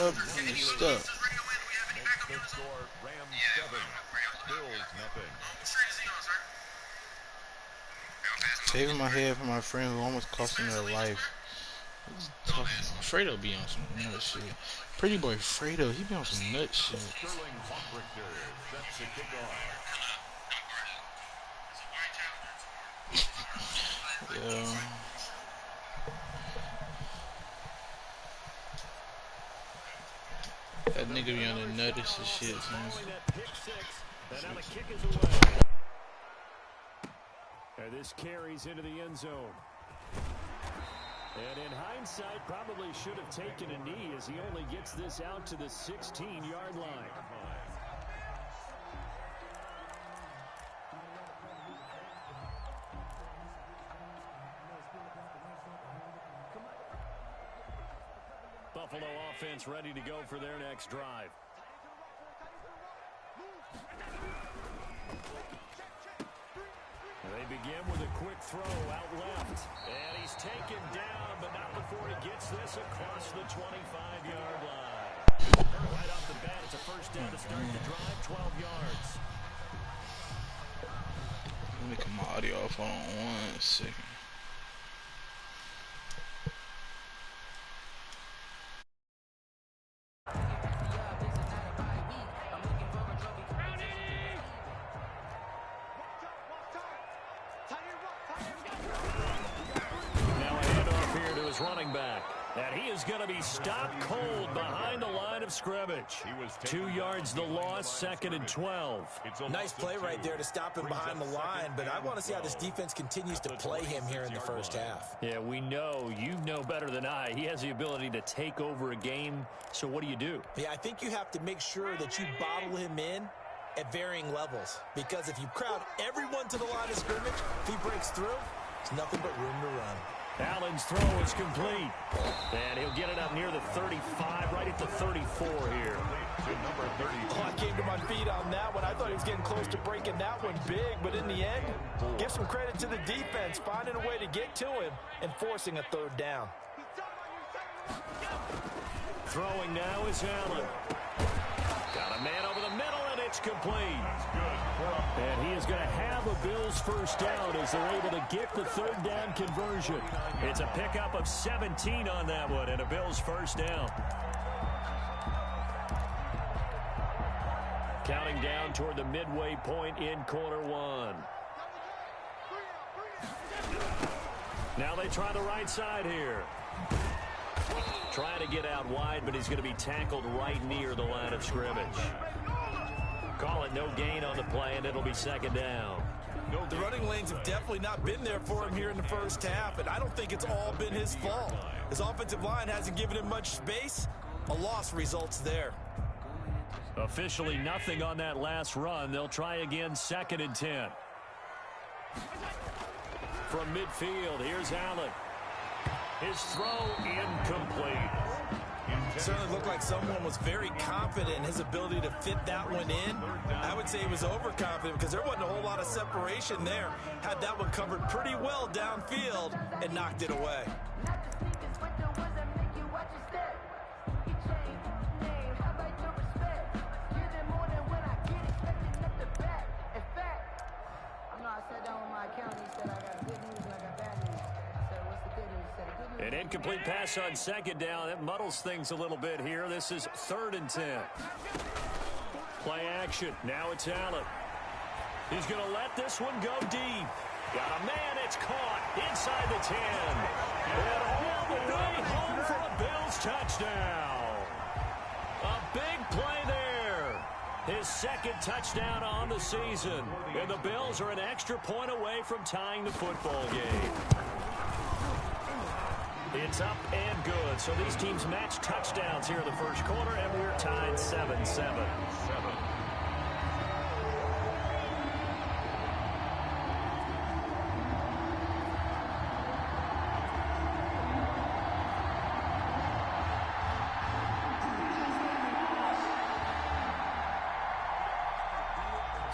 Up and it's stuck. Saving my head from my friend who almost cost me their life. It's tough. Fredo be on some nut shit. Pretty boy Fredo, he be on some nut shit. Yeah. That nigga be on the nuttest of shit, man. And this carries into the end zone. And in hindsight, probably should have taken a knee as he only gets this out to the 16-yard line. Buffalo offense ready to go for their next drive. They begin with a quick throw out left. And he's taken down, but not before he gets this across the 25-yard line. Right off the bat, it's a first down to start the drive, 12 yards. Let me cut my audio off. Hold on 1 second. Running back. And he is going to be stopped cold behind the line of scrimmage. 2 yards the loss, 2nd and 12. Nice play right there to stop him behind the line, but I want to see how this defense continues to play him here in the first half. Yeah, we know. You know better than I. He has the ability to take over a game, so what do? Yeah, I think you have to make sure that you bottle him in at varying levels, because if you crowd everyone to the line of scrimmage, if he breaks through, there's nothing but room to run. Allen's throw is complete. And he'll get it up near the 35, right at the 34 here. Oh, I came to my feet on that one. I thought he was getting close to breaking that one big, but in the end, give some credit to the defense, finding a way to get to him and forcing a third down. Throwing now is Allen. Got a man over the middle, and it's complete. And he is going to have a Bills first down as they're able to get the third down conversion. It's a pickup of 17 on that one and a Bills first down. Counting down toward the midway point in quarter one. Now they try the right side here. Trying to get out wide, but he's going to be tackled right near the line of scrimmage. Call it no gain on the play, and it'll be 2nd down. The running lanes have definitely not been there for him here in the first half, and I don't think it's all been his fault. His offensive line hasn't given him much space. A loss results there. Officially nothing on that last run. They'll try again, 2nd and 10. From midfield, here's Allen. His throw incomplete. Certainly looked like someone was very confident in his ability to fit that one in. I would say he was overconfident because there wasn't a whole lot of separation there. Had that one covered pretty well downfield and knocked it away. An incomplete pass on 2nd down. That muddles things a little bit here. This is 3rd and 10. Play action. Now it's Allen. He's going to let this one go deep. Got a man. It's caught inside the 10. And all the way home for a Bills touchdown. A big play there. His 2nd touchdown on the season. And the Bills are an extra point away from tying the football game. It's up and good. So these teams match touchdowns here in the first quarter, and we're tied 7-7.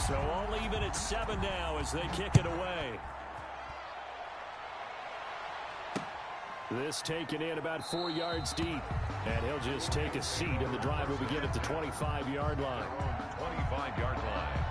So all even at 7 now as they kick it away. This taken in about 4 yards deep. And he'll just take a seat, and the drive will begin at the 25-yard line. 25-yard line.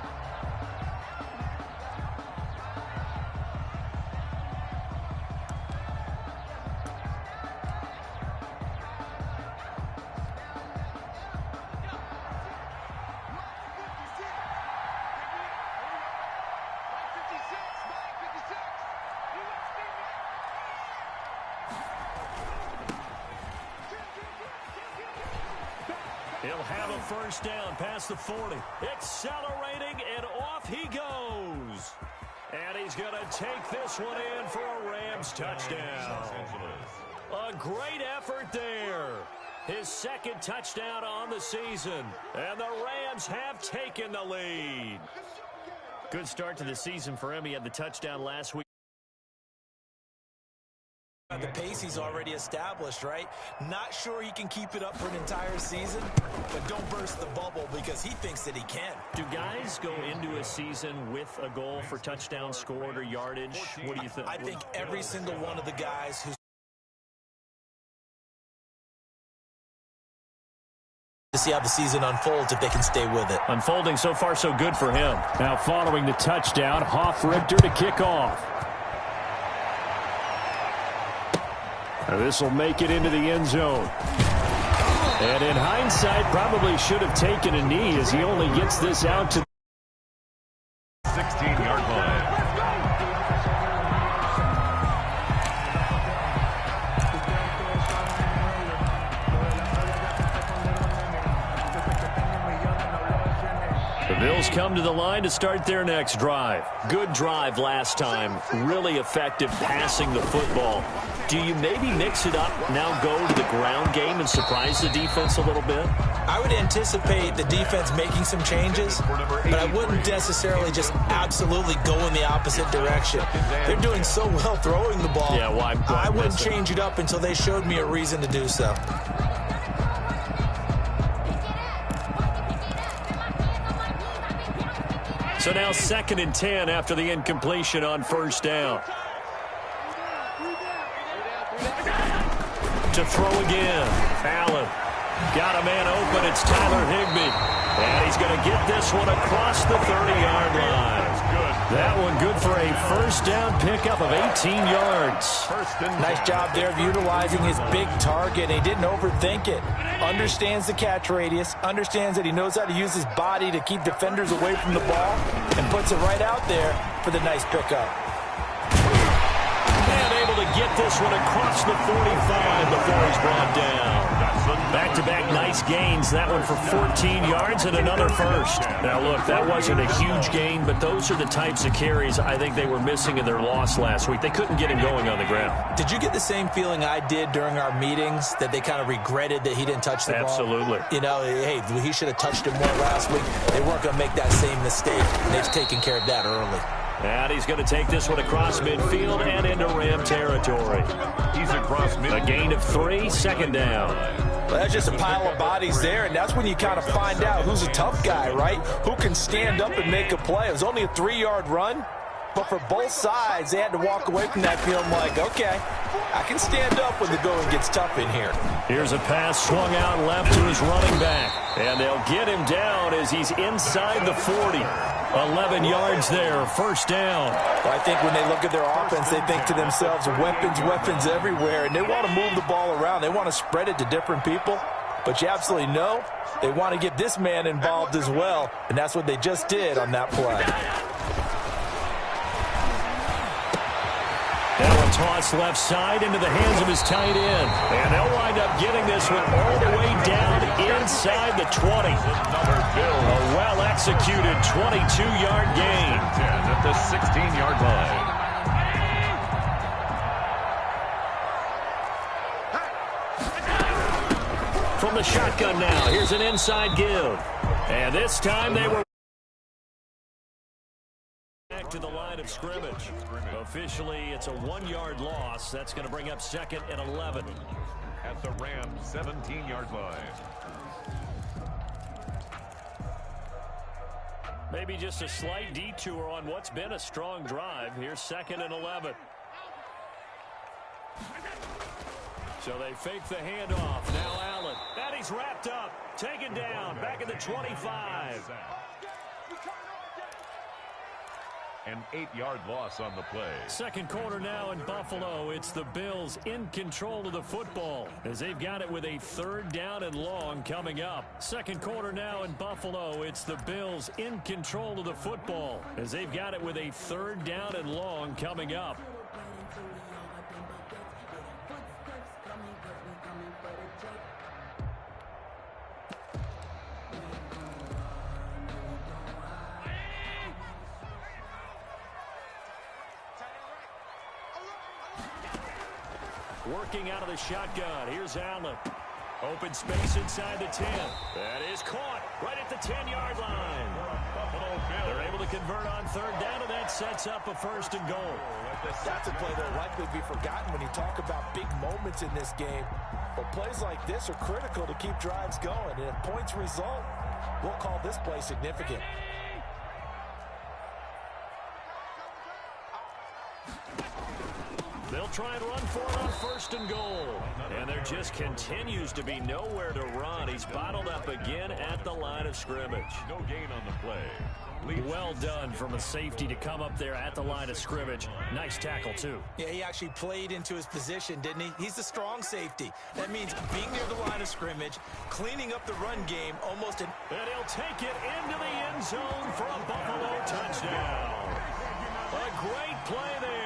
He'll have a first down past the 40. Accelerating, and off he goes. And he's going to take this one in for a Rams touchdown. A great effort there. His second touchdown on the season. And the Rams have taken the lead. Good start to the season for him. He had the touchdown last week. The pace he's already established, right? Not sure he can keep it up for an entire season, but don't burst the bubble because he thinks that he can. Do guys go into a season with a goal for touchdown scored or yardage? What do you think? I think every single one of the guys who's to see how the season unfolds if they can stay with it. Unfolding so far so good for him. Now following the touchdown, Richter to kick off. This will make it into the end zone. And in hindsight, probably should have taken a knee as he only gets this out to the 16-yard line. The Bills come to the line to start their next drive. Good drive last time. Really effective passing the football. Do you maybe mix it up, now go to the ground game and surprise the defense a little bit? I would anticipate the defense making some changes, but I wouldn't necessarily just absolutely go in the opposite direction. They're doing so well throwing the ball. Yeah, well, I wouldn't change it up until they showed me a reason to do so. So now 2nd and 10 after the incompletion on first down. To throw again. Allen got a man open. It's Tyler Higbee. And he's going to get this one across the 30-yard line. That one good for a first down pickup of 18 yards. Nice job there of utilizing his big target. He didn't overthink it. Understands the catch radius. Understands that he knows how to use his body to keep defenders away from the ball. And puts it right out there for the nice pickup. And able to get this one across the 45 before he's brought down. Back-to-back nice gains. That one for 14 yards and another first. Now, look, that wasn't a huge gain, but those are the types of carries I think they were missing in their loss last week. They couldn't get him going on the ground. Did you get the same feeling I did during our meetings, that they kind of regretted that he didn't touch the ball? Absolutely. You know, hey, he should have touched it more last week. They weren't going to make that same mistake. They've taken care of that early. And he's going to take this one across midfield and into Ram territory. He's across midfield. A gain of 3, 2nd down. Well, that's just a pile of bodies there, and that's when you kind of find out who's a tough guy, right? Who can stand up and make a play. It was only a 3-yard run, but for both sides, they had to walk away from that feeling like, okay, I can stand up when the going gets tough in here. Here's a pass swung out left to his running back, and they'll get him down as he's inside the 40. 11 yards there, first down. Well, I think when they look at their offense, they think to themselves, weapons everywhere, and they want to move the ball around. They want to spread it to different people, but you absolutely know they want to get this man involved as well, and that's what they just did on that play. Now a toss left side into the hands of his tight end. And they'll wind up getting this one all the way down inside the 20. A well-executed 22-yard gain. 10 at the 16-yard line. From the shotgun now, here's an inside give. And this time they were back to the line of scrimmage. Officially, it's a 1-yard loss. That's going to bring up 2nd and 11. At the Rams' 17-yard line. Maybe just a slight detour on what's been a strong drive. Here's 2nd and 11. So they fake the handoff. Now Allen. And he's wrapped up. Taken down. Back at the 25. An 8-yard loss on the play. Second quarter now in Buffalo. It's the Bills in control of the football as they've got it with a 3rd down and long coming up. Second quarter now in Buffalo. It's the Bills in control of the football as they've got it with a 3rd down and long coming up. Working out of the shotgun. Here's Allen. Open space inside the 10. That is caught right at the 10-yard line. They're able to convert on 3rd down, and that sets up a 1st and goal. That's a play that will likely be forgotten when you talk about big moments in this game. But plays like this are critical to keep drives going. And if points result, we'll call this play significant. They'll try and run for it on 1st and goal. And there just continues to be nowhere to run. He's bottled up again at the line of scrimmage. No gain on the play. Well done from a safety to come up there at the line of scrimmage. Nice tackle, too. Yeah, he actually played into his position, didn't he? He's the strong safety. That means being near the line of scrimmage, cleaning up the run game, almost an... And he'll take it into the end zone for a Buffalo touchdown. A great play there.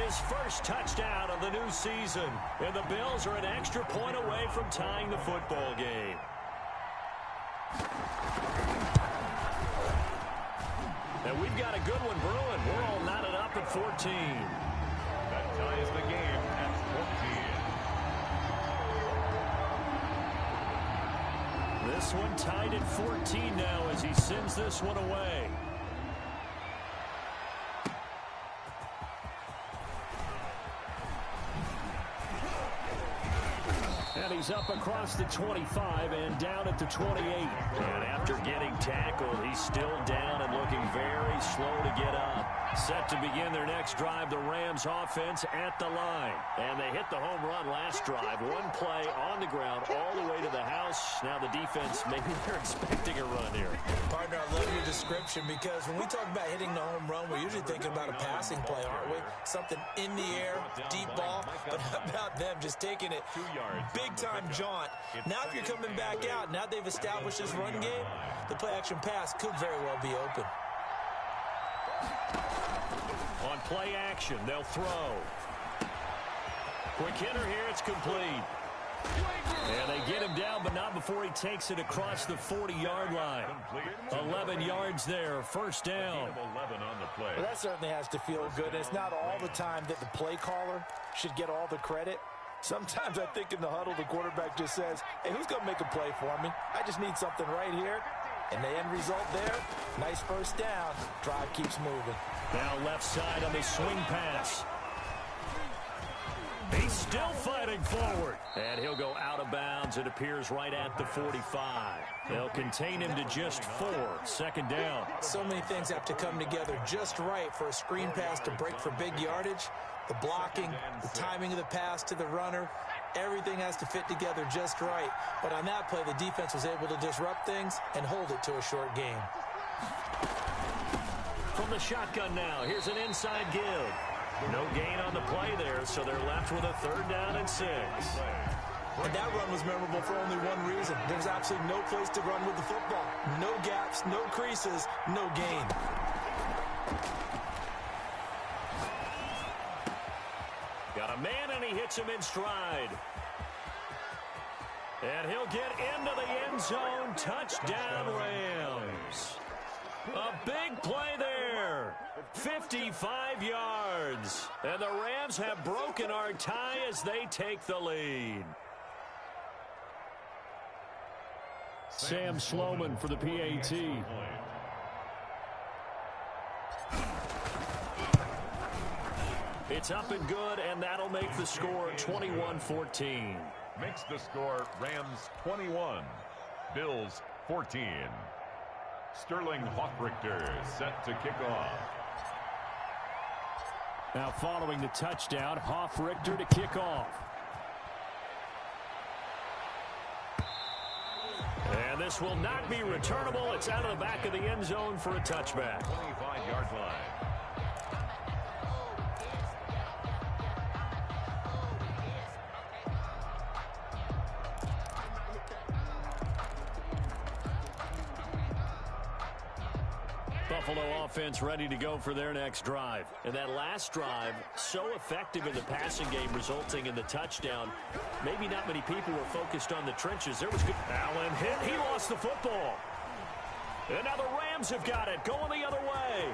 His first touchdown of the new season. And the Bills are an extra point away from tying the football game. And we've got a good one brewing. We're all knotted up at 14. That ties the game at 14. This one tied at 14 now as he sends this one away. And he's up across the 25 and down at the 28. And after getting tackled, he's still down and looking very slow to get up. Set to begin their next drive, the Rams offense at the line. And they hit the home run last drive. One play on the ground all the way to the house. Now the defense, maybe they're expecting a run here. Partner, I love your description because when we talk about hitting the home run, we're usually thinking about a passing play, aren't we? Something in the air, deep ball. But how about them just taking it big-time jaunt? Now if you're coming back out, now they've established this run game, the play-action pass could very well be open. On play action, they'll throw. Quick hitter here, it's complete. And they get him down, but not before he takes it across the 40-yard line. 11 yards there, 1st down. 11 on the play. Well, that certainly has to feel good. It's not all the time that the play caller should get all the credit. Sometimes I think in the huddle, the quarterback just says, hey, who's going to make a play for me? I just need something right here. And the end result there, nice 1st down. Drive keeps moving. Now left side on the swing pass. He's still fighting forward. And he'll go out of bounds. It appears right at the 45. They'll contain him to just 4. 2nd down. So many things have to come together just right for a screen pass to break for big yardage. The blocking, the timing of the pass to the runner, everything has to fit together just right. But on that play, the defense was able to disrupt things and hold it to a short game. From the shotgun now, here's an inside give. No gain on the play there, so they're left with a 3rd down and 6. And that run was memorable for only one reason. There's absolutely no place to run with the football. No gaps, no creases, no gain. Got a man, and he hits him in stride. And he'll get into the end zone. Touchdown, Rams. A big play there. 55 yards. And the Rams have broken our tie as they take the lead. Sam Sloman for the PAT. It's up and good, and that'll make the score 21-14. Makes the score Rams 21, Bills 14. Sterling Hoffrichter set to kick off. Now following the touchdown, Hoffrichter to kick off. this will not be returnable. It's out of the back of the end zone for a touchback. 25-yard line. Buffalo offense ready to go for their next drive. And that last drive, so effective in the passing game, resulting in the touchdown. Maybe not many people were focused on the trenches. There was good. Allen hit. He lost the football. And now the Rams have got it. Going the other way.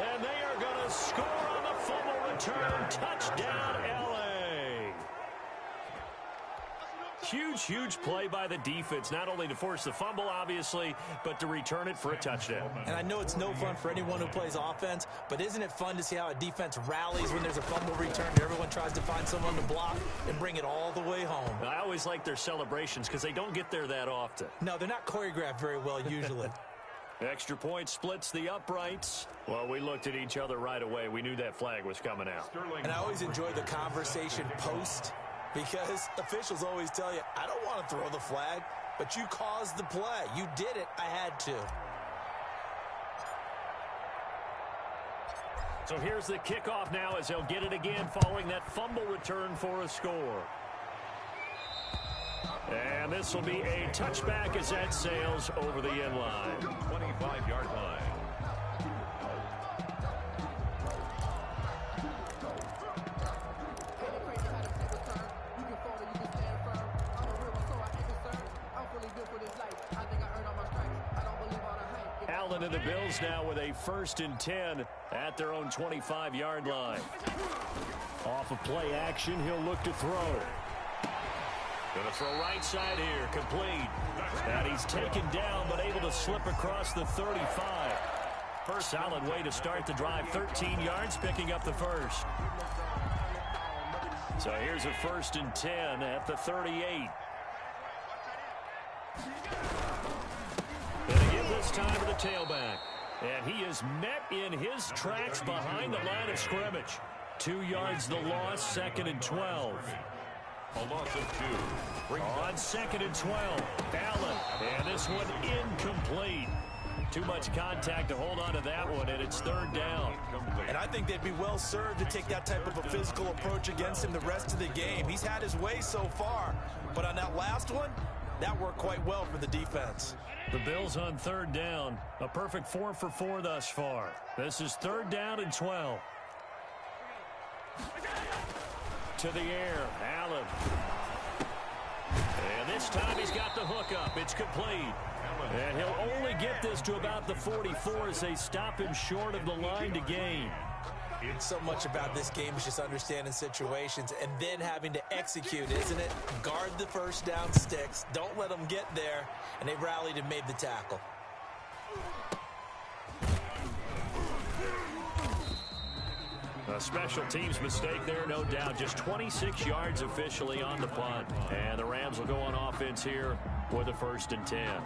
And they are going to score on the fumble return. Touchdown, LA. Huge play by the defense, not only to force the fumble, obviously, but to return it for a touchdown. And I know it's no fun for anyone who plays offense, but isn't it fun to see how a defense rallies when there's a fumble return and everyone tries to find someone to block and bring it all the way home? I always like their celebrations because they don't get there that often. No, they're not choreographed very well usually. Extra point splits the uprights. Well, we looked at each other right away. We knew that flag was coming out. And I always enjoy the conversation post, because officials always tell you, I don't want to throw the flag, but you caused the play. You did it. I had to. So here's the kickoff now as they'll get it again following that fumble return for a score. And this will be a touchback as that sails over the end line. 25-yard line. Allen and the Bills now with a 1st and 10 at their own 25-yard line. Off of play action, he'll look to throw. Gonna throw right side here, complete. And he's taken down, but able to slip across the 35. First solid way to start the drive, 13 yards, picking up the first. So here's a 1st and 10 at the 38. And again this time to the tailback. And he is met in his tracks behind the line of scrimmage. 2 yards the loss, 2nd and 12. A loss of 2. On 2nd and 12, Allen. And this one incomplete. Too much contact to hold on to that one, and it's 3rd down. And I think they'd be well served to take that type of a physical approach against him the rest of the game. He's had his way so far, but on that last one, that worked quite well for the defense. The Bills on 3rd down. A perfect 4 for 4 thus far. This is 3rd down and 12. To the air, Allen. And this time he's got the hook up. It's complete. And he'll only get this to about the 44 as they stop him short of the line to gain. So much about this game is just understanding situations and then having to execute, isn't it? Guard the 1st down sticks. Don't let them get there. And they rallied and made the tackle. A special teams mistake there, no doubt. Just 26 yards officially on the punt. And the Rams will go on offense here with a 1st and 10.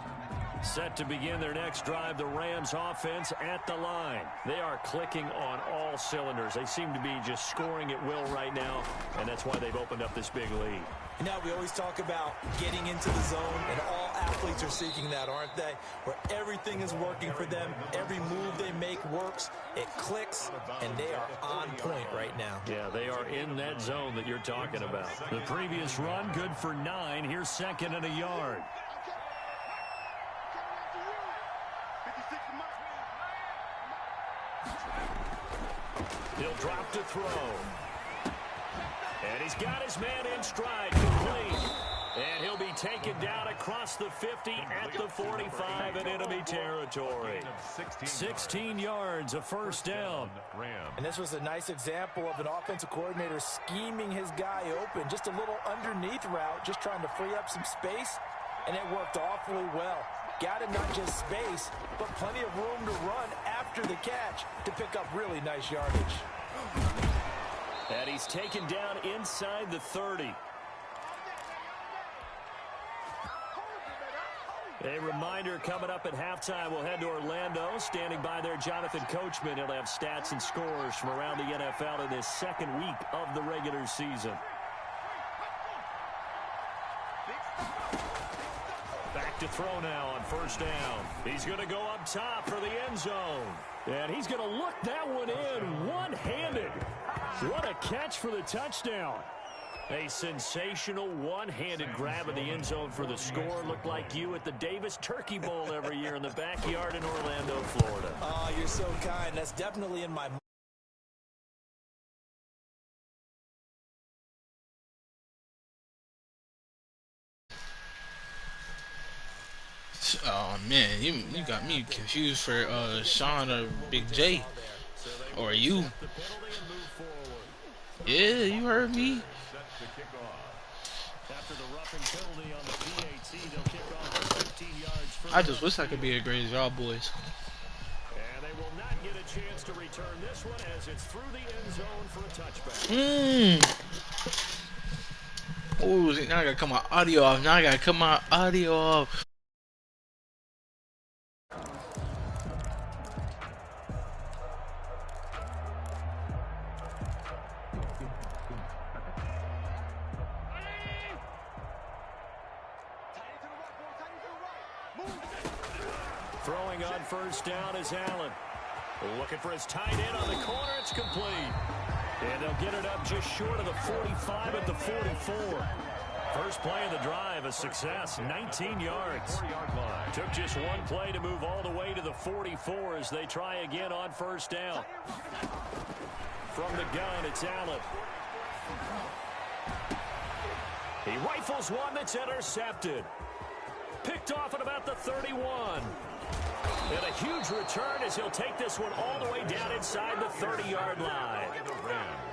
Set to begin their next drive, the Rams offense at the line. They are clicking on all cylinders. They seem to be just scoring at will right now, and that's why they've opened up this big lead. You know, we always talk about getting into the zone, and all athletes are seeking that, aren't they? Where everything is working for them, every move they make works, it clicks, and they are on point right now. Yeah, they are in that zone that you're talking about. The previous run, good for 9. Here's 2nd and a yard. He'll drop to throw. And he's got his man in stride, complete. And he'll be taken down across the 50 at the 45 in enemy territory. 16 yards, a 1st down. And this was a nice example of an offensive coordinator scheming his guy open. Just a little underneath route, just trying to free up some space. And it worked awfully well. Got him not just space, but plenty of room to run after the catch to pick up really nice yardage. And he's taken down inside the 30. A reminder coming up at halftime, we'll head to Orlando. Standing by there, Jonathan Coachman. He'll have stats and scores from around the NFL in this 2nd week of the regular season. Back to throw now on first down. He's going to go up top for the end zone. And he's going to look that one in one-handed. What a catch for the touchdown. A sensational one-handed grab in the end zone for the score. Looked like you at the Davis Turkey Bowl every year in the backyard in Orlando, Florida. Oh, you're so kind. That's definitely in my mind. Oh man, you got me confused for Sean or Big J, or you. Yeah, you heard me. I just wish I could be as great as y'all boys. And they will not get a chance to return this one as it's through the end zone for a touchback. Oh, now I gotta cut my audio off. Now I gotta cut my audio off. Throwing on first down is Allen. Looking for his tight end on the corner. It's complete. And they'll get it up just short of the 45 at the 44. First play of the drive, a success, 19 yards. Took just one play to move all the way to the 44 as they try again on first down. From the gun, it's Allen. He rifles one that's intercepted. Picked off at about the 31. And a huge return as he'll take this one all the way down inside the 30-yard line.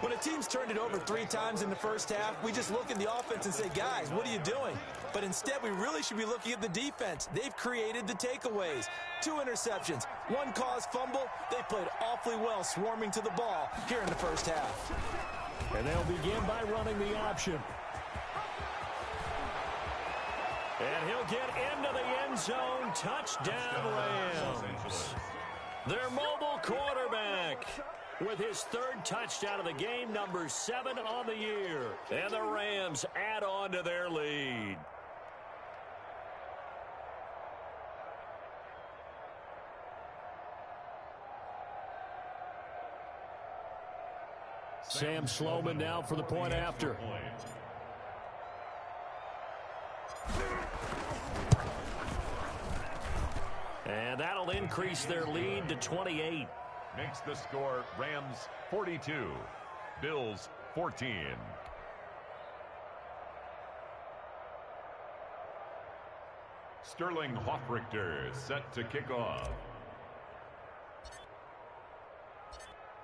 When a team's turned it over 3 times in the first half, we just look at the offense and say, guys, what are you doing? But instead, we really should be looking at the defense. They've created the takeaways. 2 interceptions, 1 caused fumble. They played awfully well swarming to the ball here in the first half. And they'll begin by running the option. And he'll get into the end zone. Touchdown, Rams. Their mobile quarterback with his 3rd touchdown of the game, number 7 on the year. And the Rams add on to their lead. Sam Sloman now for the point after. And that'll increase their lead to 28. Makes the score Rams 42, Bills 14. Sterling Hoffrichter set to kick off.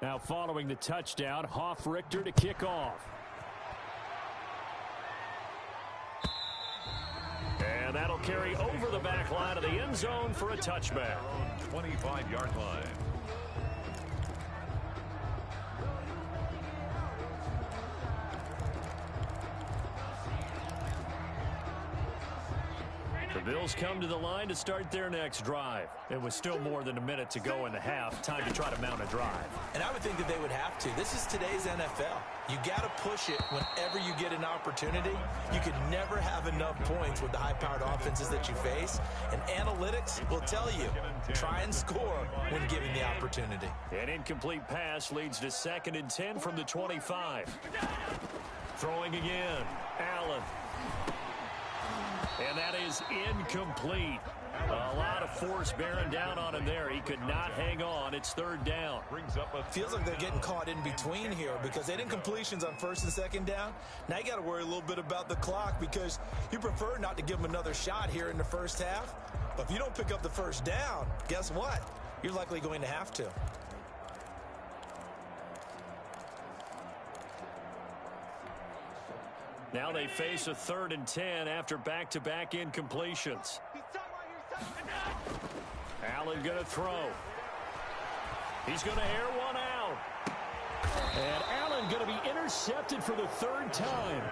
Now following the touchdown, Hoffrichter to kick off. And that'll carry over the back line of the end zone for a touchback. 25-yard line. The Bills come to the line to start their next drive. It was still more than a minute to go in the half. Time to try to mount a drive. And I would think that they would have to. This is today's NFL. You got to push it whenever you get an opportunity. You can never have enough points with the high-powered offenses that you face. And analytics will tell you, try and score when given the opportunity. An incomplete pass leads to 2nd and 10 from the 25. Throwing again, Allen. And that is incomplete. A lot of force bearing down on him there. He could not hang on. It's 3rd down. Feels like they're getting caught in between here because they did completions on 1st and 2nd down. Now you got to worry a little bit about the clock because you prefer not to give them another shot here in the first half. But if you don't pick up the 1st down, guess what? You're likely going to have to. Now they face a 3rd and 10 after back-to-back incompletions. Allen going to throw. He's going to air one out. And Allen going to be intercepted for the 3rd time.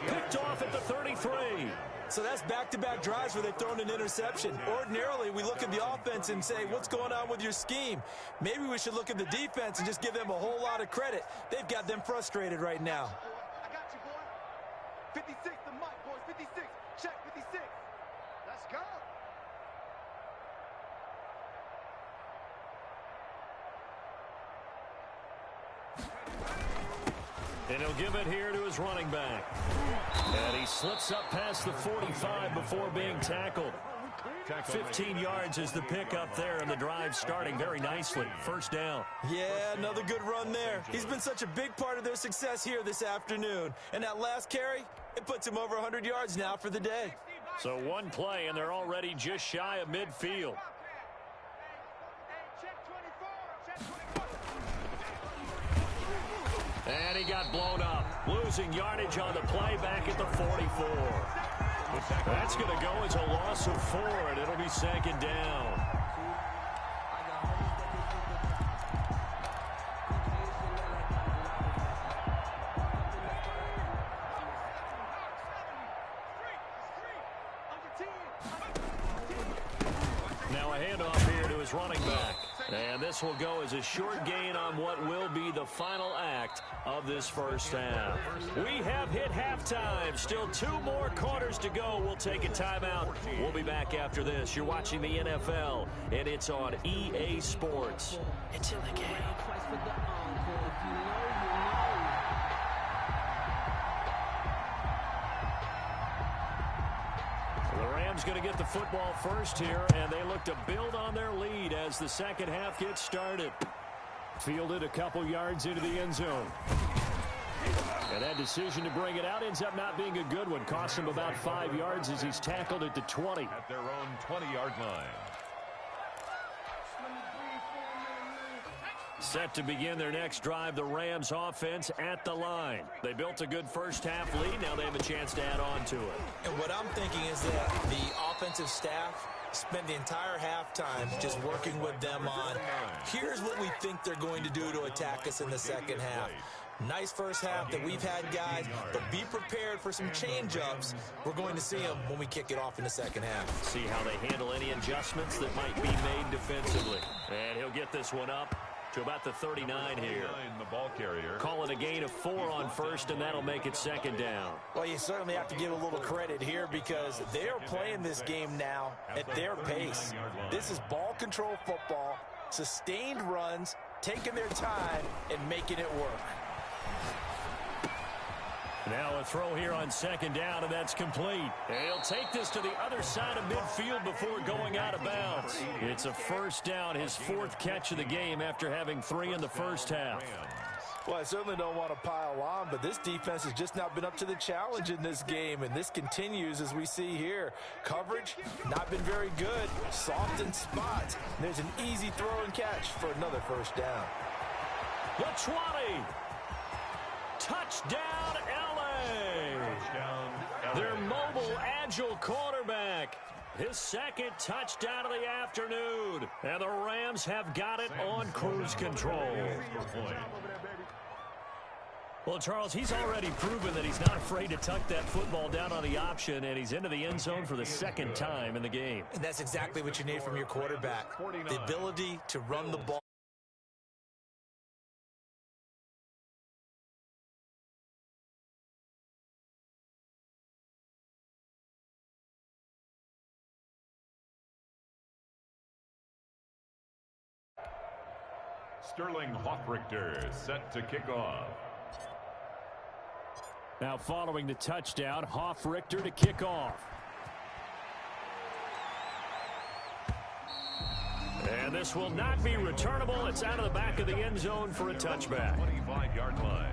Picked off at the 33. So that's back-to-back drives where they've thrown an interception. Ordinarily, we look at the offense and say, what's going on with your scheme? Maybe we should look at the defense and just give them a whole lot of credit. They've got them frustrated right now. 56, the mic, boys. 56. Check 56. And he'll give it here to his running back. And he slips up past the 45 before being tackled. 15 yards is the pickup there, and the drive starting very nicely. First down. Yeah, another good run there. He's been such a big part of their success here this afternoon. And that last carry, it puts him over 100 yards now for the day. So one play, and they're already just shy of midfield. And he got blown up. Losing yardage on the play back at the 44. That's going to go as a loss of 4, and it'll be second down. Now a handoff here to his running back. And this will go as a short gain on what will be the final act of this first half. We have hit halftime. Still 2 more quarters to go. We'll take a timeout. We'll be back after this. You're watching the NFL, and it's on EA Sports. It's in the game. Going to get the football first here, and they look to build on their lead as the second half gets started. Fielded a couple yards into the end zone. And that decision to bring it out ends up not being a good one. Cost him about 5 yards as he's tackled at the 20. At their own 20-yard line. Set to begin their next drive, the Rams offense at the line. They built a good first half lead. Now they have a chance to add on to it. And what I'm thinking is that the offensive staff spent the entire halftime just working with them on, here's what we think they're going to do to attack us in the second half. Nice first half that we've had, guys, but be prepared for some change-ups. We're going to see them when we kick it off in the second half. See how they handle any adjustments that might be made defensively. And he'll get this one up to about the 39 here. The ball carrier. Call it a gain of 4 on first, and that'll make it second down. Well, you certainly have to give a little credit here because they are playing this game now at their pace. This is ball control football, sustained runs, taking their time, and making it work. Now a throw here on second down, and that's complete. And he'll take this to the other side of midfield before going out of bounds. It's a first down, his 4th catch of the game after having 3 in the first half. Well, I certainly don't want to pile on, but this defense has just not been up to the challenge in this game, and this continues as we see here. Coverage, not been very good, soft in spots. There's an easy throw and catch for another first down. The 20. Touchdown, their mobile, agile quarterback. His 2nd touchdown of the afternoon. And the Rams have got it on cruise control. Well, Charles, he's already proven that he's not afraid to tuck that football down on the option, and he's into the end zone for the 2nd time in the game. And that's exactly what you need from your quarterback. The ability to run the ball. Sterling Hoffrichter set to kick off. Now following the touchdown, Hoffrichter to kick off. And this will not be returnable. It's out of the back of the end zone for a touchback. 25-yard line.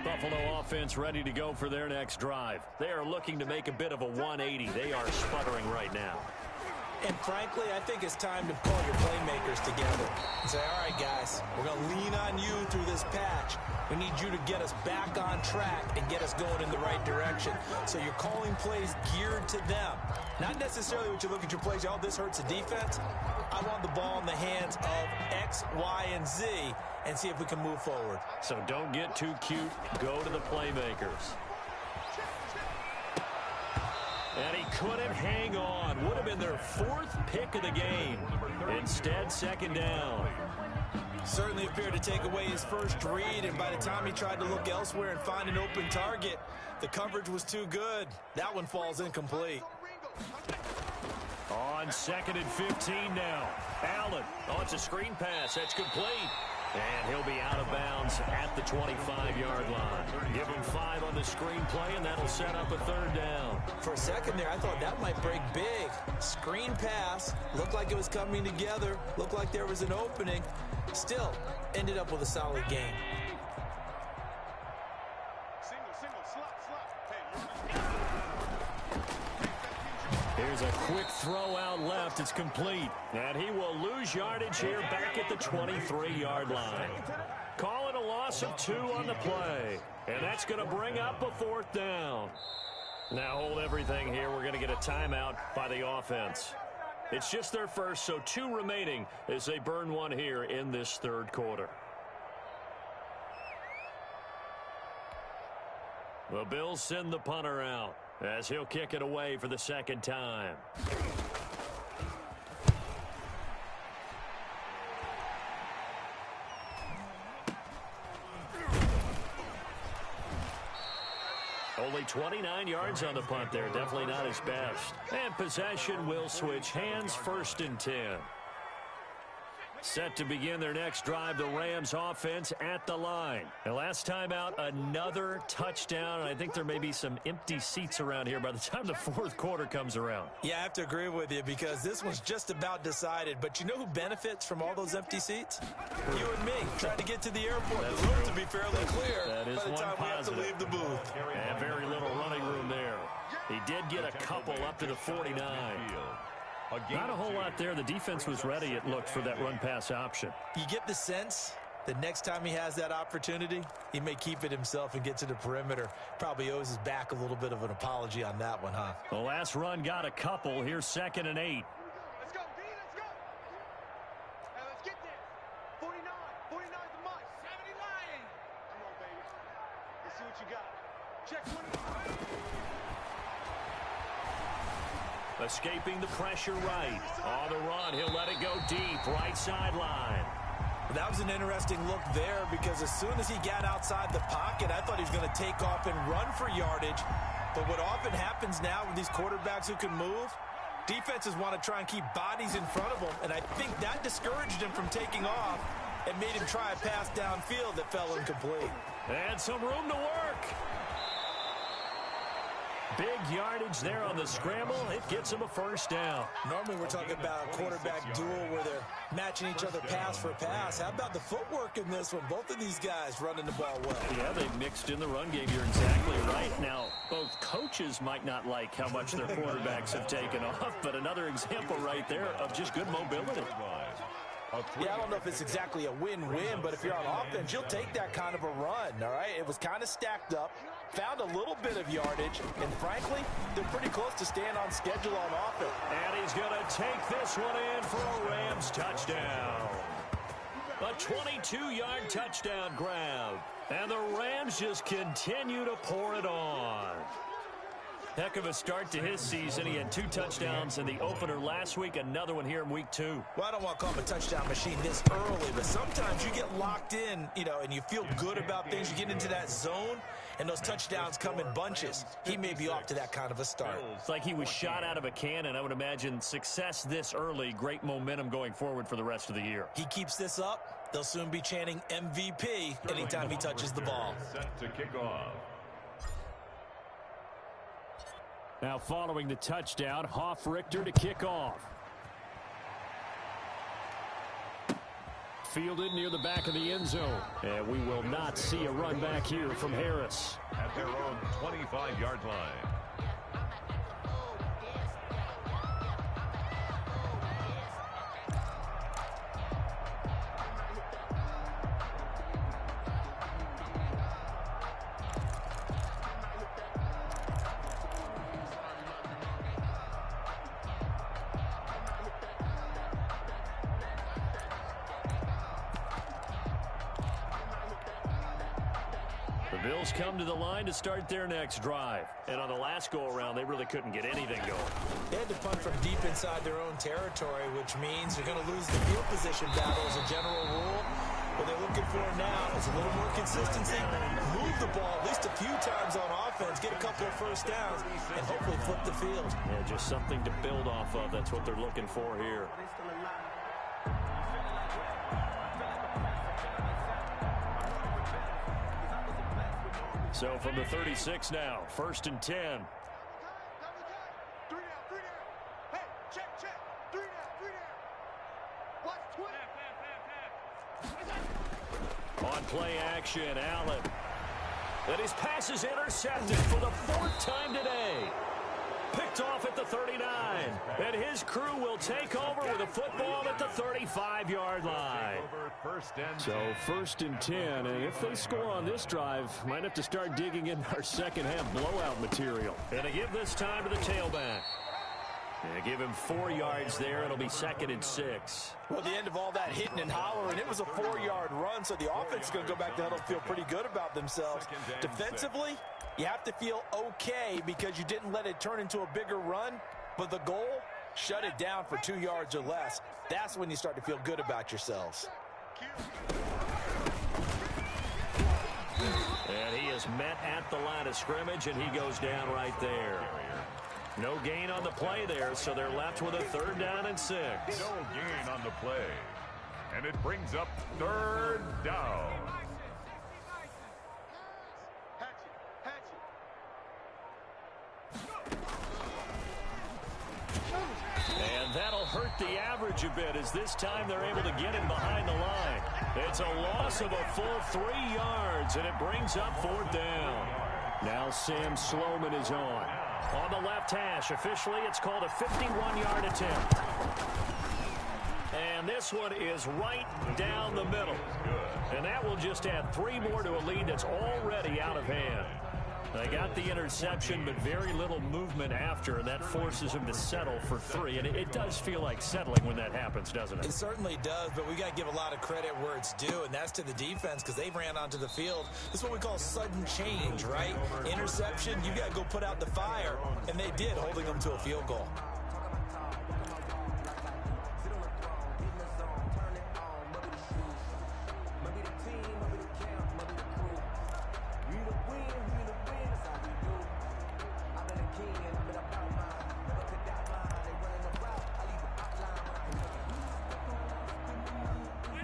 Buffalo offense ready to go for their next drive. They are looking to make a bit of a 180. They are sputtering right now. And frankly, I think it's time to pull your playmakers together and say, all right, guys, we're going to lean on you through this patch. We need you to get us back on track and get us going in the right direction. So you're calling plays geared to them. Not necessarily what you look at your plays, oh, this hurts the defense. I want the ball in the hands of X, Y, and Z and see if we can move forward. So don't get too cute. Go to the playmakers. And he couldn't hang on. Would have been their 4th pick of the game. Instead, 2nd down. Certainly appeared to take away his first read, and by the time he tried to look elsewhere and find an open target, the coverage was too good. That one falls incomplete. On 2nd and 15 now. Allen. Oh, it's a screen pass. That's complete. And he'll be out of bounds at the 25-yard line. Give him 5 on the screen play, and that'll set up a 3rd down. For a second there, I thought that might break big. Screen pass. Looked like it was coming together. Looked like there was an opening. Still, ended up with a solid game. Here's a quick throw out left. It's complete. And he will lose yardage here back at the 23-yard line. Call it a loss of 2 on the play. And that's going to bring up a 4th down. Now hold everything here. We're going to get a timeout by the offense. It's just their first, so 2 remaining as they burn one here in this 3rd quarter. The Bills send the punter out as he'll kick it away for the 2nd time. Only 29 yards on the punt there. Definitely not his best. And possession will switch hands. 1st and 10. Set to begin their next drive, the Rams offense at the line. And last time out, another touchdown. And I think there may be some empty seats around here by the time the 4th quarter comes around. Yeah, I have to agree with you because this one's just about decided. But you know who benefits from all those empty seats? You and me, trying to get to the airport. That's the road true. to be fairly clear That is by the one time we have to positive. leave the booth. And very little running room there. He did get a couple up to the 49. Not a whole lot there. The defense was ready, it looked, for that run-pass option. You get the sense that next time he has that opportunity, he may keep it himself and get to the perimeter. Probably owes his back a little bit of an apology on that one, huh? The last run got a couple. Here's 2nd and 8. Let's go, D, let's go. Now let's get there. 49. 49 is a must. 70 Lions. Come on, baby. Let's see what you got. Check 20. Escaping the pressure right. On the run, he'll let it go deep. Right sideline. That was an interesting look there because as soon as he got outside the pocket, I thought he was going to take off and run for yardage. But what often happens now with these quarterbacks who can move, defenses want to try and keep bodies in front of them. And I think that discouraged him from taking off and made him try a pass downfield that fell incomplete. And some room to work. Big yardage there on the scramble. It gets him a 1st down. Normally we're talking about a quarterback duel where they're matching each other pass for pass. How about the footwork in this one? Both of these guys running the ball well. Yeah, they mixed in the run game. You're exactly right. Now, both coaches might not like how much their quarterbacks have taken off, but another example right there of just good mobility. Yeah, I don't know if it's exactly a win-win, but if you're on offense, you'll take that kind of a run, all right? It was kind of stacked up, found a little bit of yardage, and frankly, they're pretty close to staying on schedule on offense. And he's going to take this one in for a Rams touchdown. A 22-yard touchdown grab. And the Rams just continue to pour it on. Heck of a start to his season. He had 2 touchdowns in the opener last week, another one here in week 2. Well, I don't want to call him a touchdown machine this early, but sometimes you get locked in, and you feel good about things. You get into that zone, and those touchdowns come in bunches. He may be off to that kind of a start. It's like he was shot out of a cannon. I would imagine success this early, great momentum going forward for the rest of the year. He keeps this up, they'll soon be chanting MVP anytime he touches the ball. Set to kick off. Now following the touchdown, Richter to kick off. Fielded near the back of the end zone. And we will not see a run back here from Harris. At their own 25-yard line. The Bills come to the line to start their next drive. And on the last go-around, they really couldn't get anything going. They had to punt from deep inside their own territory, which means you're going to lose the field position battle as a general rule. What they're looking for now is a little more consistency, move the ball at least a few times on offense, get a couple of first downs, and hopefully flip the field. Yeah, just something to build off of. That's what they're looking for here. So from the 36 now, 1st and 10. Double time. 3 down, 3 down. Hey, check. 3 down. Watch twin. On play action, Allen. And his pass is intercepted for the 4th time today. Picked off at the 39. And his crew will take over with a football at the 35-yard line. So 1st and 10. And if they score on this drive, might have to start digging in our second-half blowout material. And they give this time to the tailback. And give him 4 yards there. It'll be 2nd and 6. Well, at the end of all that hitting and hollering, it was a 4-yard run, so the offense is going to go back to huddle and feel pretty good about themselves. Defensively, you have to feel okay because you didn't let it turn into a bigger run, but the goal, shut it down for 2 yards or less. That's when you start to feel good about yourselves. And he is met at the line of scrimmage, and he goes down right there. No gain on the play there, so they're left with a 3rd down and 6. No gain on the play. And it brings up 3rd down. And that'll hurt the average a bit as this time they're able to get him behind the line. It's a loss of a full 3 yards, and it brings up 4th down. Now Sam Sloman is on. On the left hash, officially it's called a 51-yard attempt. And this one is right down the middle. And that will just add 3 more to a lead that's already out of hand. They got the interception, but very little movement after, and that forces him to settle for 3. And it does feel like settling when that happens, doesn't it? It certainly does, but we got to give a lot of credit where it's due, and that's to the defense because they ran onto the field. This is what we call sudden change, right? Interception, you got to go put out the fire, and they did, holding them to a field goal.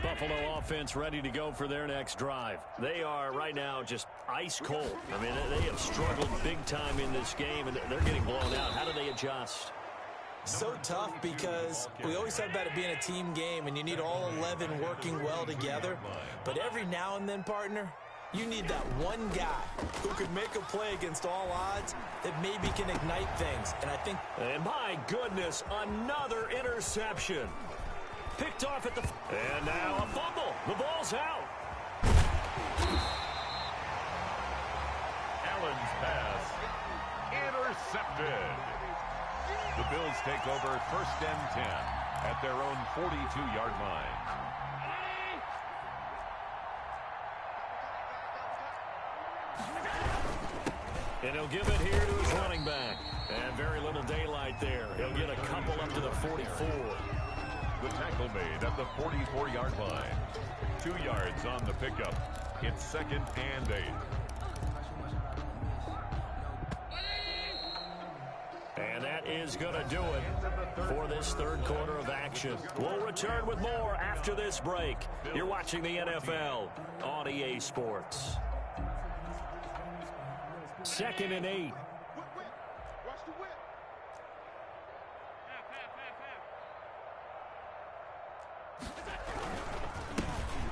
Buffalo offense ready to go for their next drive. They are right now just ice cold. I mean, they have struggled big time in this game, and they're getting blown out. How do they adjust? So tough because we always talk about it being a team game, and you need all 11 working well together. But every now and then, partner, you need that one guy who could make a play against all odds that maybe can ignite things. And I think... And my goodness, another interception. Picked off at the... And now a fumble. The ball's out. Allen's pass intercepted. The Bills take over 1st and 10 at their own 42-yard line. And he'll give it here to his running back. And very little daylight there. He'll get a couple up to the 44. The tackle made at the 44-yard line. 2 yards on the pickup. It's 2nd and 8. And that is going to do it for this 3rd quarter of action. We'll return with more after this break. You're watching the NFL on EA Sports. 2nd and 8. Watch the whip.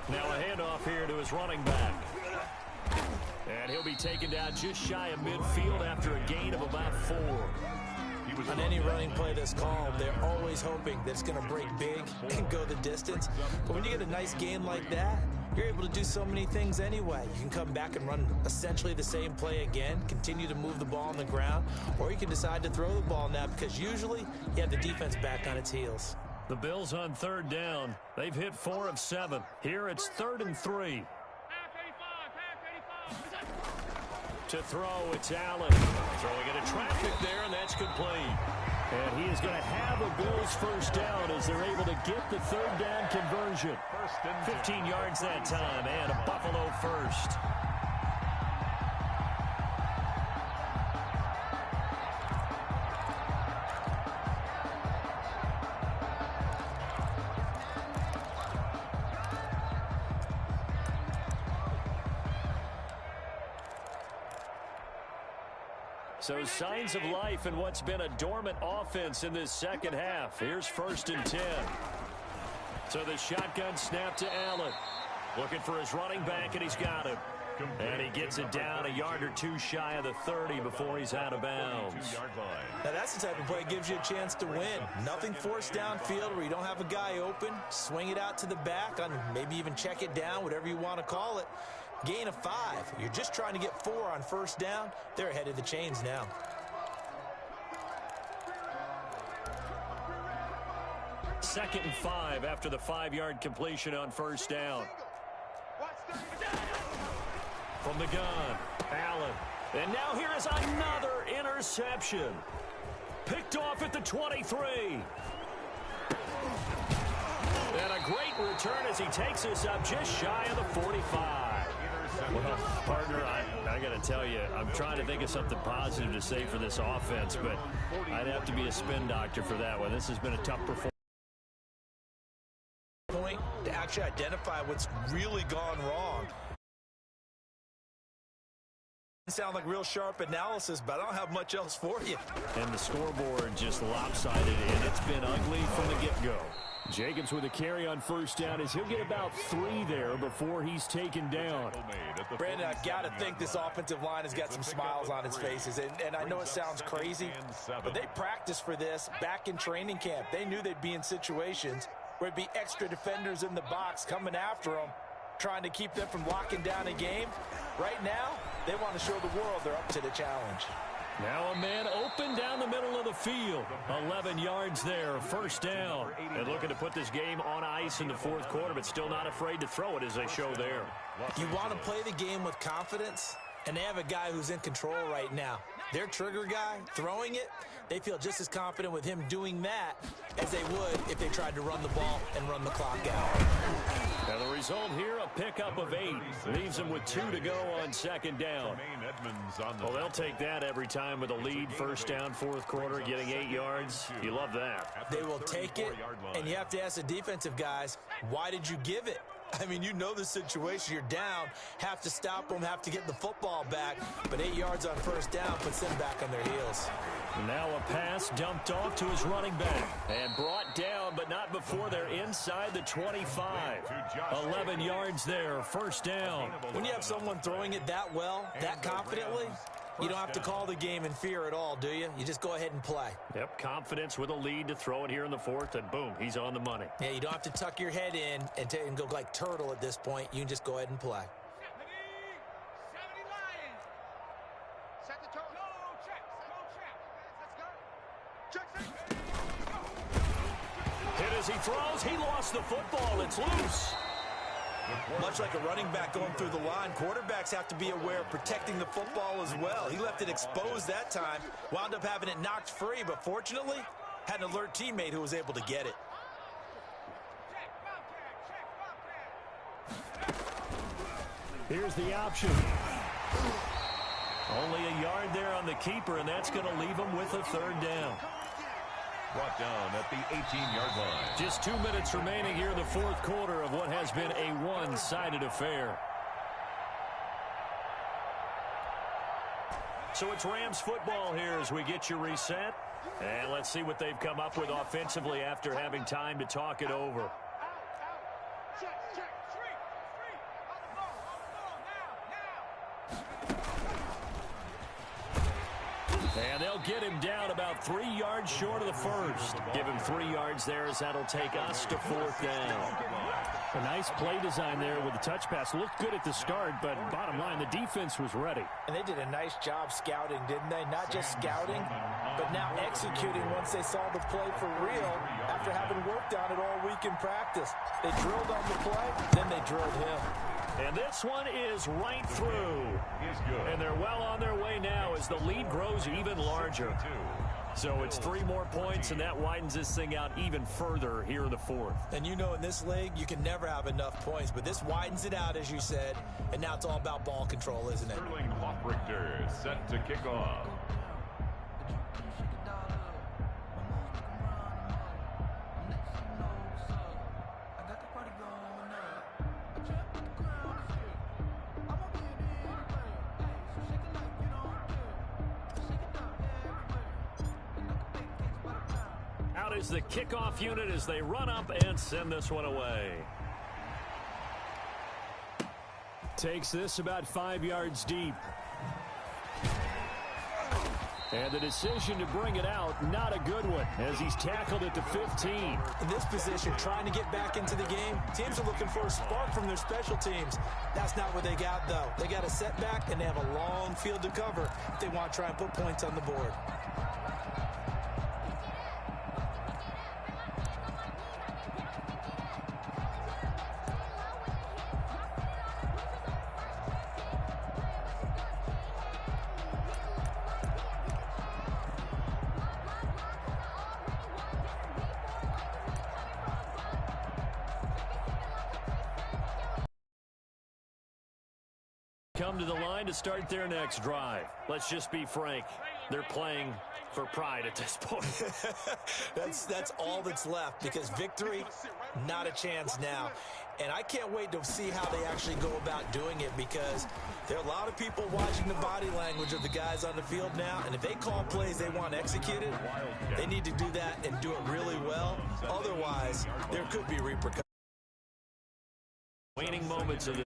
Now a handoff here to his running back. And he'll be taken down just shy of midfield after a gain of about 4. On any running play that's called, they're always hoping that it's going to break big and go the distance. But when you get a nice game like that, you're able to do so many things anyway. You can come back and run essentially the same play again, continue to move the ball on the ground, or you can decide to throw the ball now because usually you have the defense back on its heels. The Bills on 3rd down. They've hit 4 of 7. Here it's 3rd and 3. To throw, it's Allen. Throwing into traffic there, and that's complete. And he is going to have a Bills first down as they're able to get the third down conversion. 15 yards that time, and a Buffalo first. So signs of life in what's been a dormant offense in this second half. Here's 1st and 10. So the shotgun snap to Allen. Looking for his running back, and he's got him. And he gets it down a yard or two shy of the 30 before he's out of bounds. Now that's the type of play that gives you a chance to win. Nothing forced downfield where you don't have a guy open. Swing it out to the back, on maybe even check it down, whatever you want to call it. Gain of 5. You're just trying to get 4 on first down. They're ahead of the chains now. Second and 5 after the 5-yard completion on first down. From the gun, Allen. And now here is another interception. Picked off at the 23. And a great return as he takes us up just shy of the 45. Well, partner, I got to tell you, I'm trying to think of something positive to say for this offense, but I'd have to be a spin doctor for that one. This has been a tough performance. Point to actually identify what's really gone wrong. Sound like real sharp analysis, but I don't have much else for you. And the scoreboard just lopsided, and it's been ugly from the get-go. Jacobs with a carry on first down as he'll get about 3 there before he's taken down. Brandon, I've got to think this offensive line has got some smiles on its faces. And I know it sounds crazy, but they practiced for this back in training camp. They knew they'd be in situations where it'd be extra defenders in the box coming after them, trying to keep them from locking down a game. Right now, they want to show the world they're up to the challenge. Now a man open down the middle of the field. 11 yards there, first down. And looking to put this game on ice in the fourth quarter, but still not afraid to throw it as they show there. You want to play the game with confidence, and they have a guy who's in control right now. Their trigger guy throwing it, they feel just as confident with him doing that as they would if they tried to run the ball and run the clock out. Now the result here, a pickup of 8. Leaves them with 2 to go on second down. Well, they'll take that every time with a lead, first down, fourth quarter, getting 8 yards. You love that. They will take it, and you have to ask the defensive guys, why did you give it? I mean, you know the situation. You're down, have to stop them, have to get the football back, but 8 yards on first down puts them back on their heels. Now a pass dumped off to his running back and brought down, but not before they're inside the 25. 11 yards there, first down. When you have someone throwing it that well, that confidently, you don't have to call the game in fear at all, do you? You just go ahead and play. Yep, confidence with a lead to throw it here in the fourth, and boom, he's on the money. Yeah, you don't have to tuck your head in and go like turtle at this point. You can just go ahead and play. Hit as he throws. He lost the football. It's loose. Much like a running back going through the line, quarterbacks have to be aware of protecting the football as well. He left it exposed that time, wound up having it knocked free, but fortunately, had an alert teammate who was able to get it. Here's the option. Only a yard there on the keeper, and that's going to leave him with a third down. Brought down at the 18-yard line. Just 2 minutes remaining here in the fourth quarter of what has been a one-sided affair. So it's Rams football here as we get you reset. And let's see what they've come up with offensively after having time to talk it over. And they'll get him down about 3 yards short of the first. Give him 3 yards there as that'll take us to fourth down. A nice play design there with the touch pass. Looked good at the start, but bottom line, the defense was ready. And they did a nice job scouting, didn't they? Not just scouting, but now executing once they saw the play for real after having worked on it all week in practice. They drilled on the play, then they drilled him. And this one is right through. Is good. And they're well on their way now as the lead grows even larger. So it's 3 more points, and that widens this thing out even further here in the fourth. And you know, in this league, you can never have enough points, but this widens it out, as you said, and now it's all about ball control, isn't it? Sterling Hoffrichter set to kick off. Out is the kickoff unit as they run up and send this one away. Takes this about 5 yards deep. And the decision to bring it out, not a good one, as he's tackled at the 15. In this position, trying to get back into the game, teams are looking for a spark from their special teams. That's not what they got, though. They got a setback, and they have a long field to cover if they want to try and put points on the board. Come to the line to start their next drive. Let's just be frank. They're playing for pride at this point. That's all that's left, because victory, not a chance now. And I can't wait to see how they actually go about doing it, because there are a lot of people watching the body language of the guys on the field now, and if they call plays they want executed, they need to do that and do it really well. Otherwise, there could be repercussions. Waning moments of the